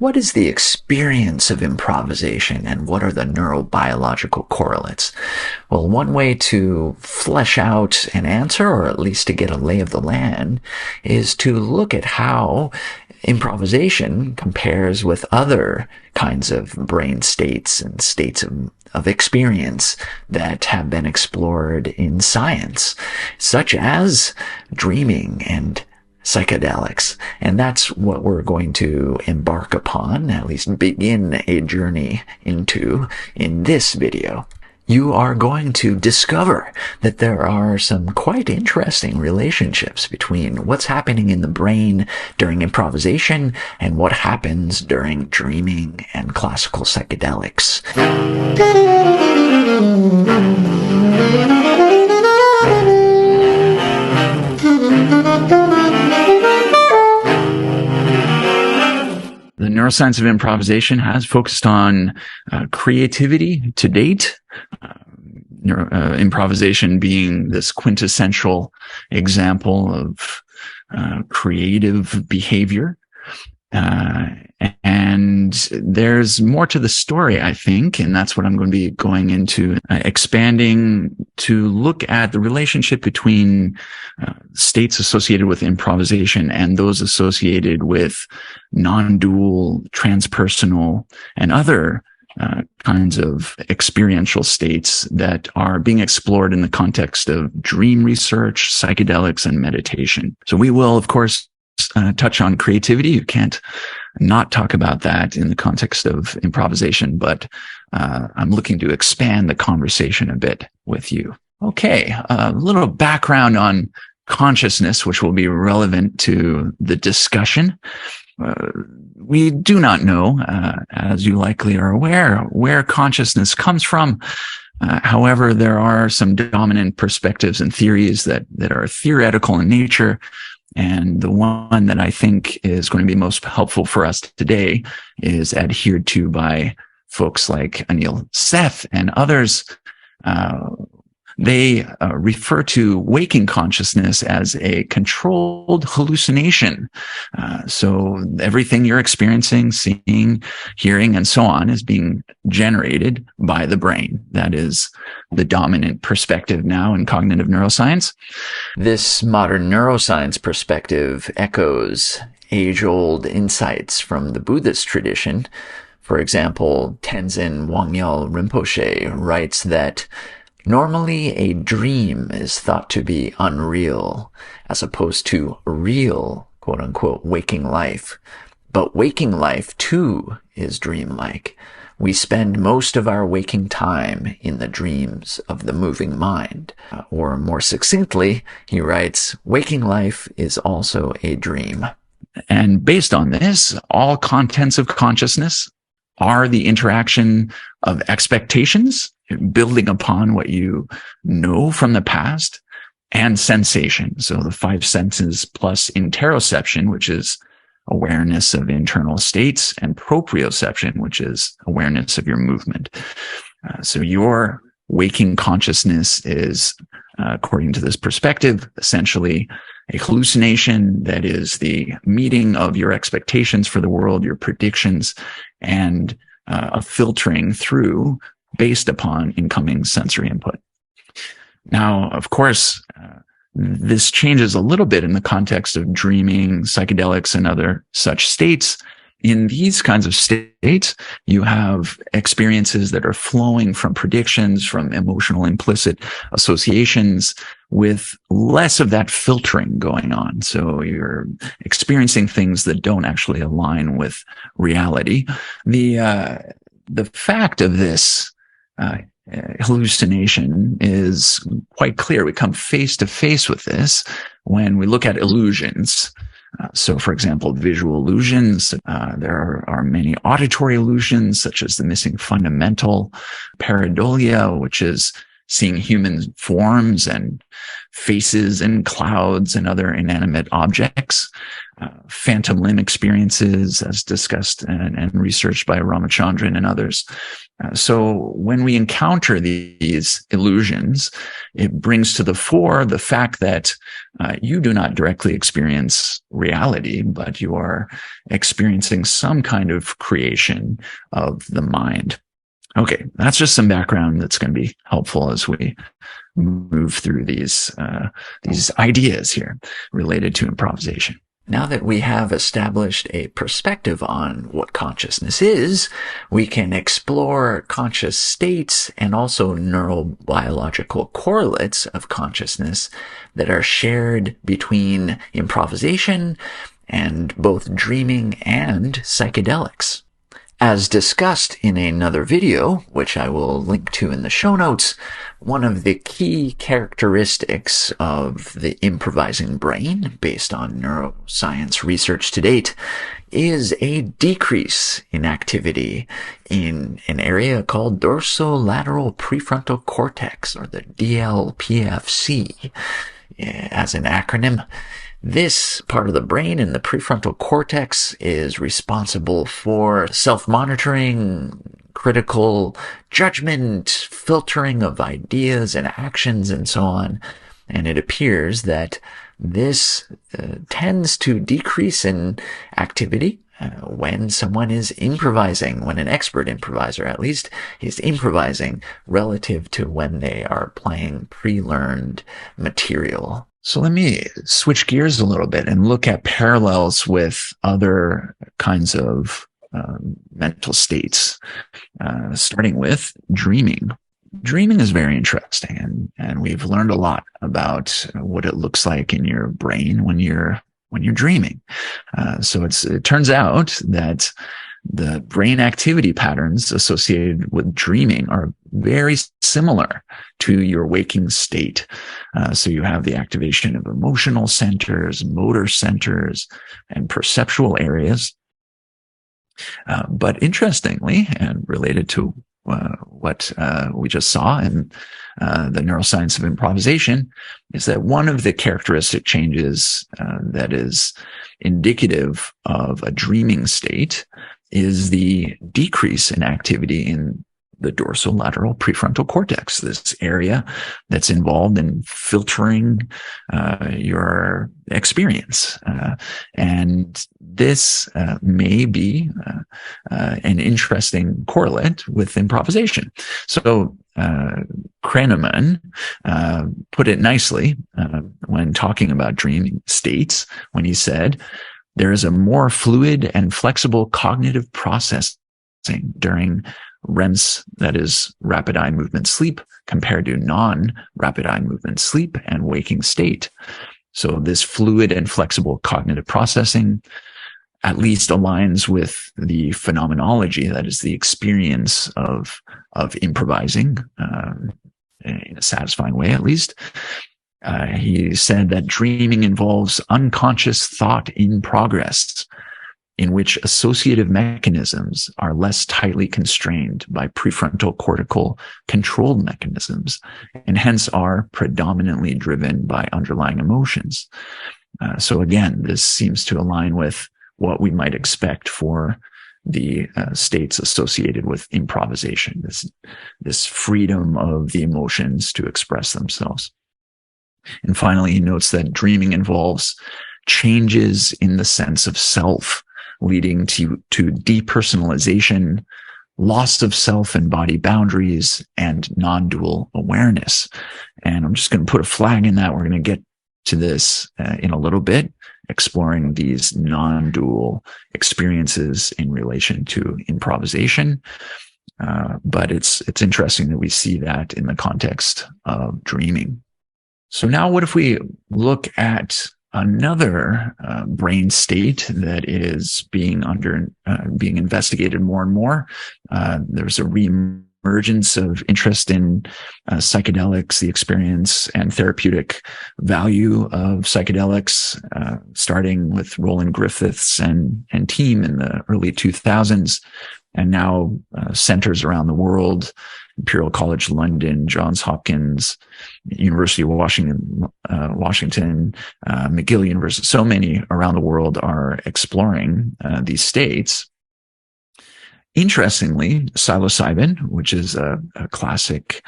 What is the experience of improvisation, and what are the neurobiological correlates? Well, one way to flesh out an answer, or at least to get a lay of the land, is to look at how improvisation compares with other kinds of brain states and states of experience that have been explored in science, such as dreaming and psychedelics. And that's what we're going to embark upon, at least begin a journey into in this video. You are going to discover that there are some quite interesting relationships between what's happening in the brain during improvisation and what happens during dreaming and classical psychedelics. The neuroscience of improvisation has focused on creativity to date, improvisation being this quintessential example of creative behavior. And there's more to the story, I think, and that's what I'm going to be going into, expanding to look at the relationship between states associated with improvisation and those associated with non-dual, transpersonal, and other kinds of experiential states that are being explored in the context of dream research, psychedelics, and meditation. So we will, of course, touch on creativity. You can't not talk about that in the context of improvisation, but I'm looking to expand the conversation a bit with you. Okay, a little background on consciousness, which will be relevant to the discussion. We do not know, as you likely are aware, where consciousness comes from. However, there are some dominant perspectives and theories that are theoretical in nature. And the one that I think is going to be most helpful for us today is adhered to by folks like Seth and others. They refer to waking consciousness as a controlled hallucination. So everything you're experiencing, seeing, hearing, and so on is being generated by the brain. That is the dominant perspective now in cognitive neuroscience. This modern neuroscience perspective echoes age-old insights from the Buddhist tradition. For example, Tenzin Wangyal Rinpoche writes that normally a dream is thought to be unreal, as opposed to real, quote-unquote, waking life. But waking life, too, is dreamlike. We spend most of our waking time in the dreams of the moving mind. Or more succinctly, he writes, waking life is also a dream. And based on this, all contents of consciousness are the interaction of expectations, building upon what you know from the past, and sensation. So the five senses plus interoception, which is awareness of internal states, and proprioception, which is awareness of your movement. So your waking consciousness is, according to this perspective, essentially a hallucination that is the meeting of your expectations for the world, your predictions, and a filtering through based upon incoming sensory input. Now, of course, this changes a little bit in the context of dreaming, psychedelics, and other such states. In these kinds of states, you have experiences that are flowing from predictions, from emotional implicit associations, with less of that filtering going on. So you're experiencing things that don't actually align with reality. The fact of this hallucination is quite clear. We come face to face with this when we look at illusions. So, for example, visual illusions. There are many auditory illusions, such as the missing fundamental, pareidolia, which is seeing human forms and faces and clouds and other inanimate objects, phantom limb experiences as discussed and researched by Ramachandran and others. So when we encounter these illusions, it brings to the fore the fact that you do not directly experience reality, but you are experiencing some kind of creation of the mind. Okay, that's just some background that's going to be helpful as we move through these ideas here related to improvisation. Now that we have established a perspective on what consciousness is, we can explore conscious states and also neurobiological correlates of consciousness that are shared between improvisation and both dreaming and psychedelics. As discussed in another video, which I will link to in the show notes, one of the key characteristics of the improvising brain, based on neuroscience research to date, is a decrease in activity in an area called dorsolateral prefrontal cortex, or the DLPFC, as an acronym. This part of the brain in the prefrontal cortex is responsible for self-monitoring, critical judgment, filtering of ideas and actions, and so on. And it appears that this tends to decrease in activity when someone is improvising, when an expert improviser at least is improvising relative to when they are playing pre-learned material. So let me switch gears a little bit and look at parallels with other kinds of mental states, starting with dreaming. Dreaming is very interesting, and we've learned a lot about what it looks like in your brain when you're dreaming. So it turns out that the brain activity patterns associated with dreaming are very similar to your waking state. So you have the activation of emotional centers, motor centers, and perceptual areas. But interestingly, and related to what we just saw in the neuroscience of improvisation, is that one of the characteristic changes that is indicative of a dreaming state is the decrease in activity in the dorsolateral prefrontal cortex, this area that's involved in filtering your experience. And this may be an interesting correlate with improvisation. So Kahneman put it nicely when talking about dreaming states, when he said, there is a more fluid and flexible cognitive processing during REMS, that is rapid eye movement sleep, compared to non-rapid eye movement sleep and waking state. So this fluid and flexible cognitive processing at least aligns with the phenomenology, that is the experience of improvising in a satisfying way, at least. He said that dreaming involves unconscious thought in progress, in which associative mechanisms are less tightly constrained by prefrontal cortical controlled mechanisms, and hence are predominantly driven by underlying emotions. So again, this seems to align with what we might expect for the states associated with improvisation, this freedom of the emotions to express themselves. And finally, he notes that dreaming involves changes in the sense of self, leading to depersonalization, loss of self and body boundaries, and non-dual awareness. And I'm just going to put a flag in that. We're going to get to this in a little bit, exploring these non-dual experiences in relation to improvisation. But it's interesting that we see that in the context of dreaming. So now what if we look at another brain state that is being investigated more and more? There's a reemergence of interest in psychedelics, the experience and therapeutic value of psychedelics, starting with Roland Griffiths and team in the early 2000s. and now centers around the world, Imperial College London, Johns Hopkins, University of Washington, McGill University, so many around the world are exploring these states. Interestingly, psilocybin, which is a classic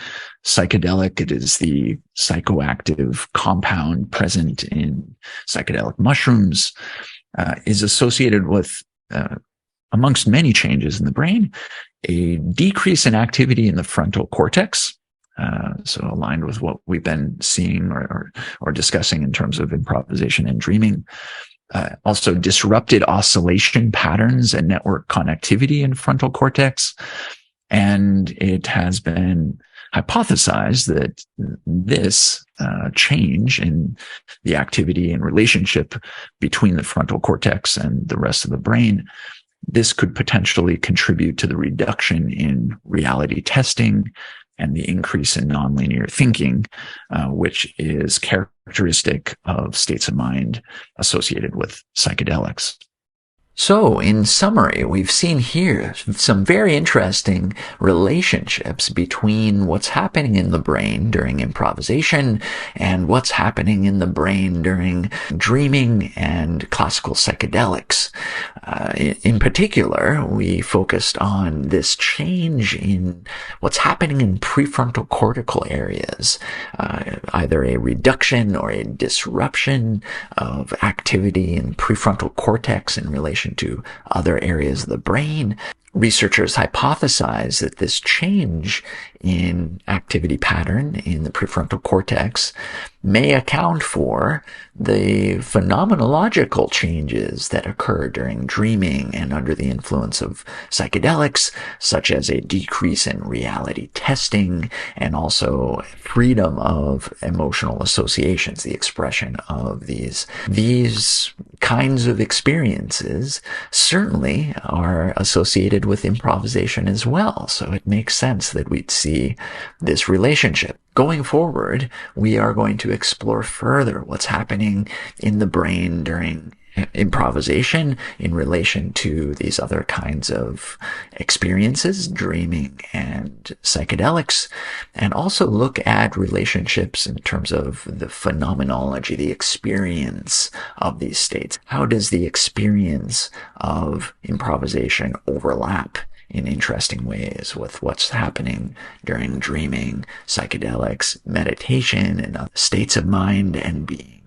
psychedelic, it is the psychoactive compound present in psychedelic mushrooms, is associated with, amongst many changes in the brain, a decrease in activity in the frontal cortex. So aligned with what we've been seeing or discussing in terms of improvisation and dreaming. Also disrupted oscillation patterns and network connectivity in frontal cortex. And it has been hypothesized that this change in the activity and relationship between the frontal cortex and the rest of the brain, this could potentially contribute to the reduction in reality testing and the increase in nonlinear thinking, which is characteristic of states of mind associated with psychedelics. So, in summary, we've seen here some very interesting relationships between what's happening in the brain during improvisation and what's happening in the brain during dreaming and classical psychedelics. In particular, we focused on this change in what's happening in prefrontal cortical areas, either a reduction or a disruption of activity in prefrontal cortex in relation to other areas of the brain. Researchers hypothesize that this change in activity pattern in the prefrontal cortex may account for the phenomenological changes that occur during dreaming and under the influence of psychedelics, such as a decrease in reality testing and also freedom of emotional associations, the expression of these kinds of experiences certainly are associated with improvisation as well. So it makes sense that we'd see this relationship. Going forward, we are going to explore further what's happening in the brain during improvisation in relation to these other kinds of experiences, dreaming and psychedelics, and also look at relationships in terms of the phenomenology, the experience of these states. How does the experience of improvisation overlap in interesting ways with what's happening during dreaming, psychedelics, meditation, and other states of mind and being?